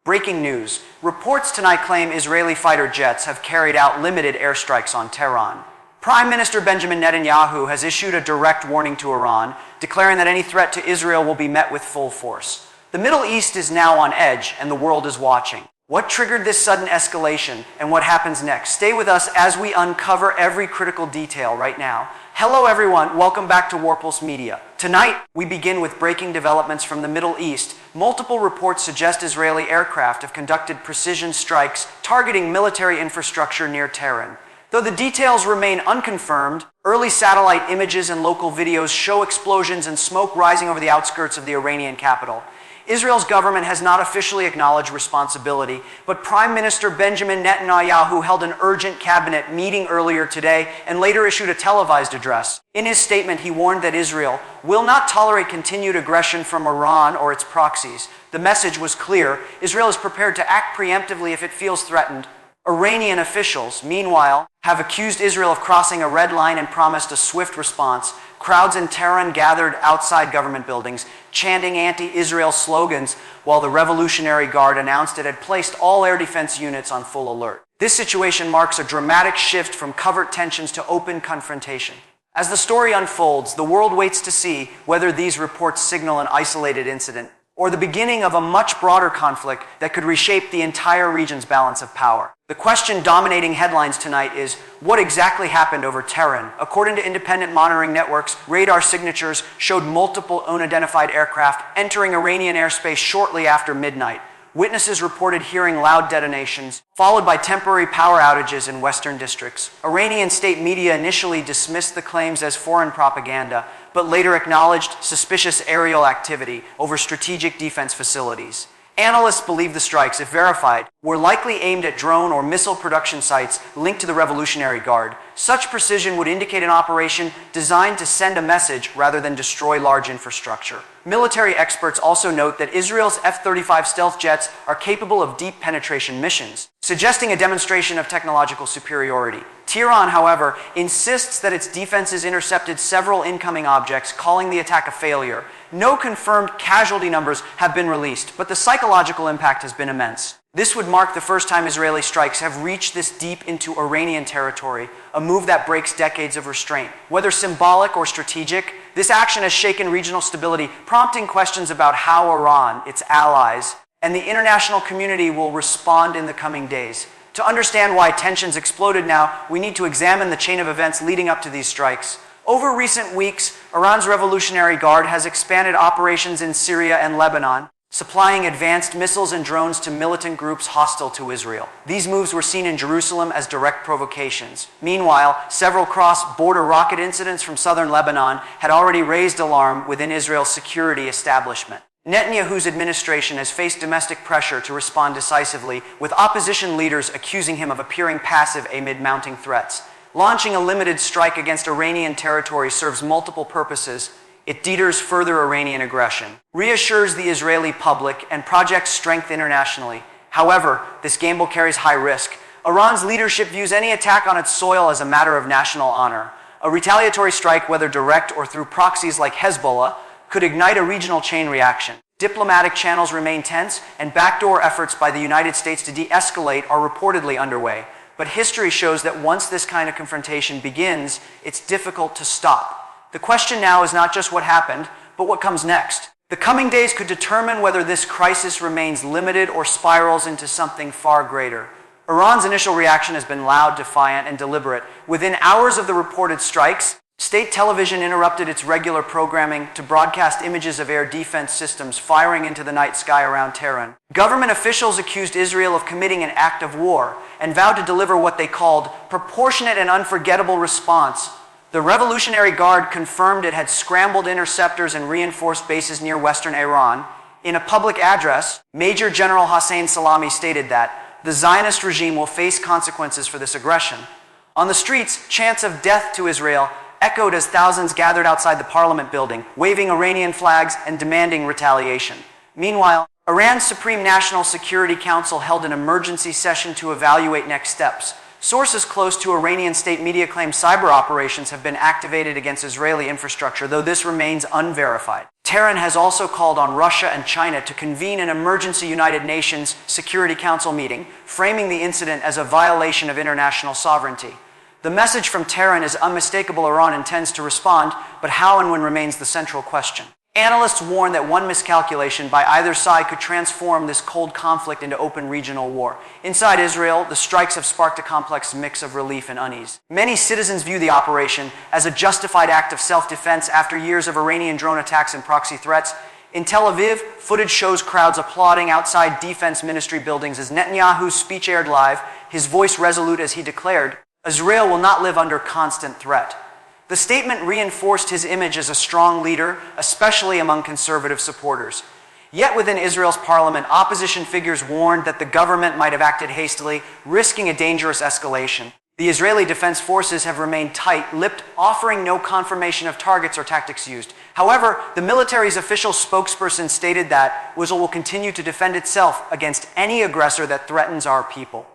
Breaking news. Reports tonight claim Israeli fighter jets have carried out limited airstrikes on Tehran. Prime Minister Benjamin Netanyahu has issued a direct warning to Iran, declaring that any threat to Israel will be met with full force. The Middle East is now on edge, and the world is watching. What triggered this sudden escalation, and what happens next? Stay with us as we uncover every critical detail right now. Hello everyone, welcome back to Warpulse Media. Tonight, we begin with breaking developments from the Middle East. Multiple reports suggest Israeli aircraft have conducted precision strikes targeting military infrastructure near Tehran. Though the details remain unconfirmed, early satellite images and local videos show explosions and smoke rising over the outskirts of the Iranian capital. Israel's government has not officially acknowledged responsibility, but Prime Minister Benjamin Netanyahu held an urgent cabinet meeting earlier today and later issued a televised address. In his statement, he warned that Israel will not tolerate continued aggression from Iran or its proxies. The message was clear: Israel is prepared to act preemptively if it feels threatened. Iranian officials, meanwhile, have accused Israel of crossing a red line and promised a swift response. Crowds in Tehran gathered outside government buildings, chanting anti-Israel slogans, while the Revolutionary Guard announced it had placed all air defense units on full alert. This situation marks a dramatic shift from covert tensions to open confrontation. As the story unfolds, the world waits to see whether these reports signal an isolated incident or the beginning of a much broader conflict that could reshape the entire region's balance of power. The question dominating headlines tonight is, what exactly happened over Tehran? According to independent monitoring networks, radar signatures showed multiple unidentified aircraft entering Iranian airspace shortly after midnight. Witnesses reported hearing loud detonations, followed by temporary power outages in western districts. Iranian state media initially dismissed the claims as foreign propaganda, but later acknowledged suspicious aerial activity over strategic defense facilities. Analysts believe the strikes, if verified, were likely aimed at drone or missile production sites linked to the Revolutionary Guard. Such precision would indicate an operation designed to send a message rather than destroy large infrastructure. Military experts also note that Israel's F-35 stealth jets are capable of deep penetration missions, suggesting a demonstration of technological superiority. Tehran, however, insists that its defenses intercepted several incoming objects, calling the attack a failure. No confirmed casualty numbers have been released, but the psychological impact has been immense. This would mark the first time Israeli strikes have reached this deep into Iranian territory, a move that breaks decades of restraint. Whether symbolic or strategic, this action has shaken regional stability, prompting questions about how Iran, its allies, and the international community will respond in the coming days. To understand why tensions exploded now, we need to examine the chain of events leading up to these strikes. Over recent weeks, Iran's Revolutionary Guard has expanded operations in Syria and Lebanon, supplying advanced missiles and drones to militant groups hostile to Israel. These moves were seen in Jerusalem as direct provocations. Meanwhile, several cross-border rocket incidents from southern Lebanon had already raised alarm within Israel's security establishment. Netanyahu's administration has faced domestic pressure to respond decisively, with opposition leaders accusing him of appearing passive amid mounting threats. Launching a limited strike against Iranian territory serves multiple purposes. It deters further Iranian aggression, reassures the Israeli public, and projects strength internationally. However, this gamble carries high risk. Iran's leadership views any attack on its soil as a matter of national honor. A retaliatory strike, whether direct or through proxies like Hezbollah, could ignite a regional chain reaction. Diplomatic channels remain tense, and backdoor efforts by the United States to de-escalate are reportedly underway. But history shows that once this kind of confrontation begins, it's difficult to stop. The question now is not just what happened, but what comes next. The coming days could determine whether this crisis remains limited or spirals into something far greater. Iran's initial reaction has been loud, defiant, and deliberate. Within hours of the reported strikes, state television interrupted its regular programming to broadcast images of air defense systems firing into the night sky around Tehran. Government officials accused Israel of committing an act of war and vowed to deliver what they called proportionate and unforgettable response. The Revolutionary Guard confirmed it had scrambled interceptors and reinforced bases near western Iran. In a public address, Major General Hossein Salami stated that the Zionist regime will face consequences for this aggression. On the streets, chants of death to Israel echoed as thousands gathered outside the parliament building, waving Iranian flags and demanding retaliation. Meanwhile, Iran's Supreme National Security Council held an emergency session to evaluate next steps. Sources close to Iranian state media claim cyber operations have been activated against Israeli infrastructure, though this remains unverified. Tehran has also called on Russia and China to convene an emergency United Nations Security Council meeting, framing the incident as a violation of international sovereignty. The message from Tehran is unmistakable. Iran intends to respond, but how and when remains the central question. Analysts warn that one miscalculation by either side could transform this cold conflict into open regional war. Inside Israel, the strikes have sparked a complex mix of relief and unease. Many citizens view the operation as a justified act of self-defense after years of Iranian drone attacks and proxy threats. In Tel Aviv, footage shows crowds applauding outside defense ministry buildings as Netanyahu's speech aired live, his voice resolute as he declared, "Israel will not live under constant threat." The statement reinforced his image as a strong leader, especially among conservative supporters. Yet within Israel's parliament, opposition figures warned that the government might have acted hastily, risking a dangerous escalation. The Israeli Defense Forces have remained tight-lipped, offering no confirmation of targets or tactics used. However, the military's official spokesperson stated that Israel will continue to defend itself against any aggressor that threatens our people.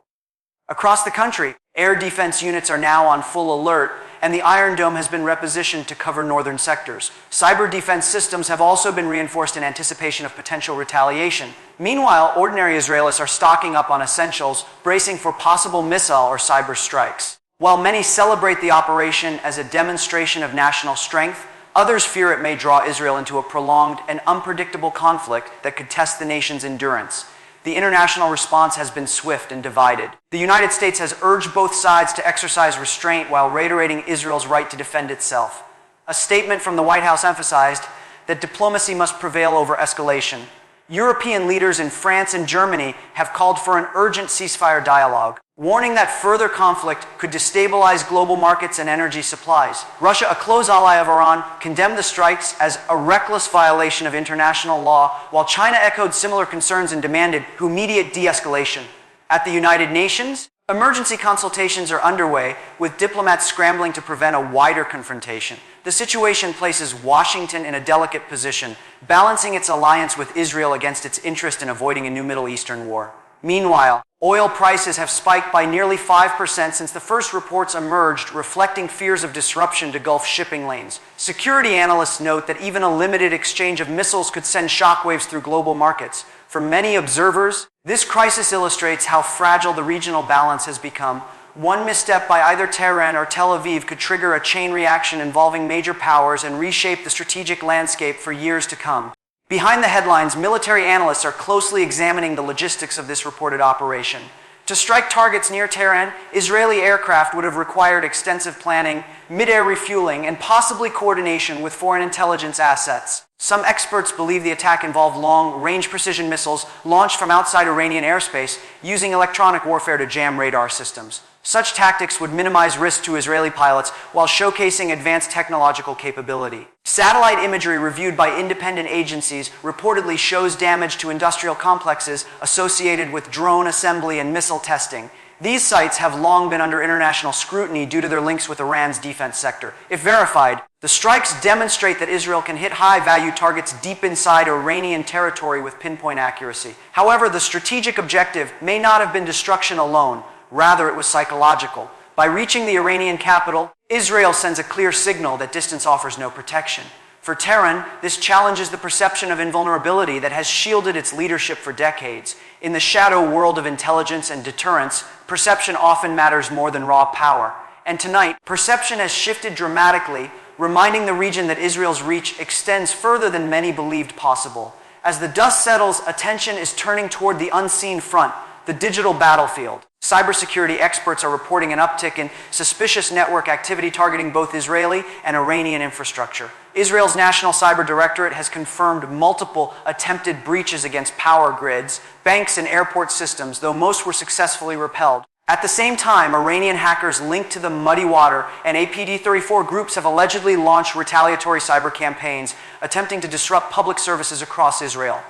Across the country, air defense units are now on full alert, and the Iron Dome has been repositioned to cover northern sectors. Cyber defense systems have also been reinforced in anticipation of potential retaliation. Meanwhile, ordinary Israelis are stocking up on essentials, bracing for possible missile or cyber strikes. While many celebrate the operation as a demonstration of national strength, others fear it may draw Israel into a prolonged and unpredictable conflict that could test the nation's endurance. The international response has been swift and divided. The United States has urged both sides to exercise restraint while reiterating Israel's right to defend itself. A statement from the White House emphasized that diplomacy must prevail over escalation. European leaders in France and Germany have called for an urgent ceasefire dialogue, warning that further conflict could destabilize global markets and energy supplies. Russia, a close ally of Iran, condemned the strikes as a reckless violation of international law, while China echoed similar concerns and demanded immediate de-escalation. At the United Nations, emergency consultations are underway, with diplomats scrambling to prevent a wider confrontation. The situation places Washington in a delicate position, balancing its alliance with Israel against its interest in avoiding a new Middle Eastern war. Meanwhile, oil prices have spiked by nearly 5% since the first reports emerged, reflecting fears of disruption to Gulf shipping lanes. Security analysts note that even a limited exchange of missiles could send shockwaves through global markets. For many observers, this crisis illustrates how fragile the regional balance has become. One misstep by either Tehran or Tel Aviv could trigger a chain reaction involving major powers and reshape the strategic landscape for years to come. Behind the headlines, military analysts are closely examining the logistics of this reported operation. To strike targets near Tehran, Israeli aircraft would have required extensive planning, mid-air refueling, and possibly coordination with foreign intelligence assets. Some experts believe the attack involved long-range precision missiles launched from outside Iranian airspace, using electronic warfare to jam radar systems. Such tactics would minimize risk to Israeli pilots while showcasing advanced technological capability. Satellite imagery reviewed by independent agencies reportedly shows damage to industrial complexes associated with drone assembly and missile testing. These sites have long been under international scrutiny due to their links with Iran's defense sector. If verified, the strikes demonstrate that Israel can hit high-value targets deep inside Iranian territory with pinpoint accuracy. However, the strategic objective may not have been destruction alone. Rather, it was psychological. By reaching the Iranian capital, Israel sends a clear signal that distance offers no protection. For Tehran, this challenges the perception of invulnerability that has shielded its leadership for decades. In the shadow world of intelligence and deterrence, perception often matters more than raw power. And tonight, perception has shifted dramatically, reminding the region that Israel's reach extends further than many believed possible. As the dust settles, attention is turning toward the unseen front, the digital battlefield. Cybersecurity experts are reporting an uptick in suspicious network activity targeting both Israeli and Iranian infrastructure. Israel's National Cyber Directorate has confirmed multiple attempted breaches against power grids, banks, and airport systems, though most were successfully repelled. At the same time, Iranian hackers linked to the Muddy Water and APD-34 groups have allegedly launched retaliatory cyber campaigns, attempting to disrupt public services across Israel.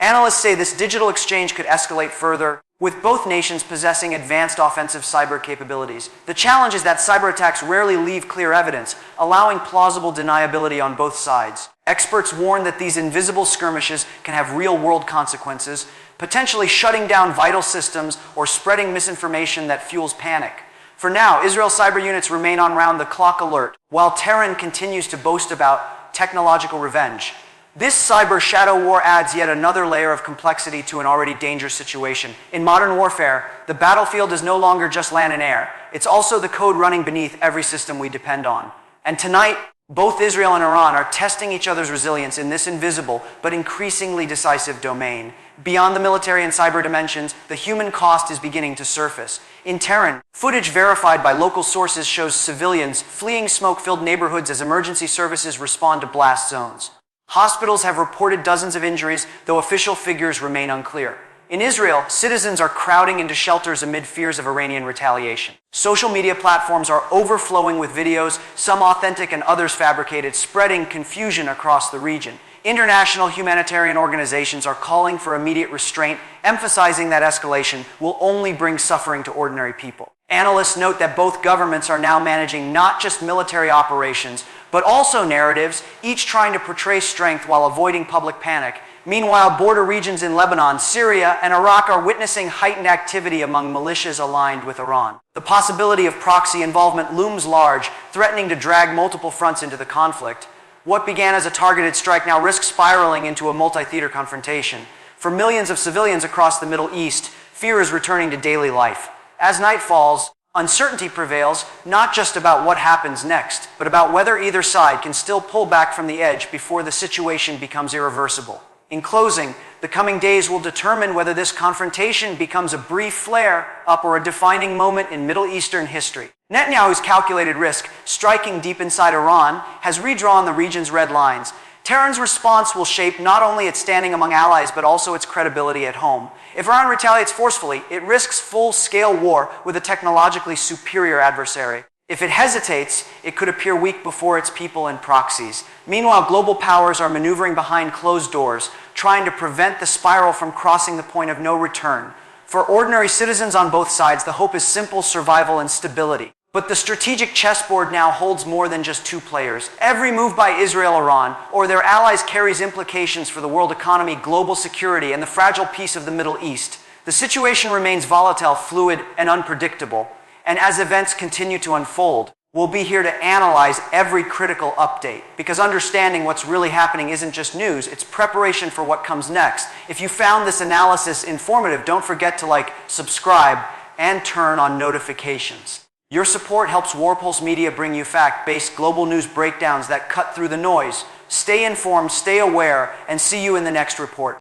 Analysts say this digital exchange could escalate further, with both nations possessing advanced offensive cyber capabilities. The challenge is that cyber attacks rarely leave clear evidence, allowing plausible deniability on both sides. Experts warn that these invisible skirmishes can have real-world consequences, potentially shutting down vital systems or spreading misinformation that fuels panic. For now, Israel's cyber units remain on round-the-clock alert, while Tehran continues to boast about technological revenge. This cyber shadow war adds yet another layer of complexity to an already dangerous situation. In modern warfare, the battlefield is no longer just land and air. It's also the code running beneath every system we depend on. And tonight, both Israel and Iran are testing each other's resilience in this invisible but increasingly decisive domain. Beyond the military and cyber dimensions, the human cost is beginning to surface. In Tehran, footage verified by local sources shows civilians fleeing smoke-filled neighborhoods as emergency services respond to blast zones. Hospitals have reported dozens of injuries, though official figures remain unclear. In Israel, citizens are crowding into shelters amid fears of Iranian retaliation. Social media platforms are overflowing with videos, some authentic and others fabricated, spreading confusion across the region. International humanitarian organizations are calling for immediate restraint, emphasizing that escalation will only bring suffering to ordinary people. Analysts note that both governments are now managing not just military operations, but also narratives, each trying to portray strength while avoiding public panic. Meanwhile, border regions in Lebanon, Syria, and Iraq are witnessing heightened activity among militias aligned with Iran. The possibility of proxy involvement looms large, threatening to drag multiple fronts into the conflict. What began as a targeted strike now risks spiraling into a multi-theater confrontation. For millions of civilians across the Middle East, fear is returning to daily life. As night falls, uncertainty prevails, not just about what happens next, but about whether either side can still pull back from the edge before the situation becomes irreversible. In closing, the coming days will determine whether this confrontation becomes a brief flare-up or a defining moment in Middle Eastern history. Netanyahu's calculated risk, striking deep inside Iran, has redrawn the region's red lines. Tehran's response will shape not only its standing among allies, but also its credibility at home. If Iran retaliates forcefully, it risks full-scale war with a technologically superior adversary. If it hesitates, it could appear weak before its people and proxies. Meanwhile, global powers are maneuvering behind closed doors, trying to prevent the spiral from crossing the point of no return. For ordinary citizens on both sides, the hope is simple survival and stability. But the strategic chessboard now holds more than just two players. Every move by Israel, Iran, or their allies carries implications for the world economy, global security, and the fragile peace of the Middle East. The situation remains volatile, fluid, and unpredictable. And as events continue to unfold, we'll be here to analyze every critical update, because understanding what's really happening isn't just news, it's preparation for what comes next. If you found this analysis informative, don't forget to subscribe, and turn on notifications. Your support helps Warpulse Media bring you fact-based global news breakdowns that cut through the noise. Stay informed, stay aware, and see you in the next report.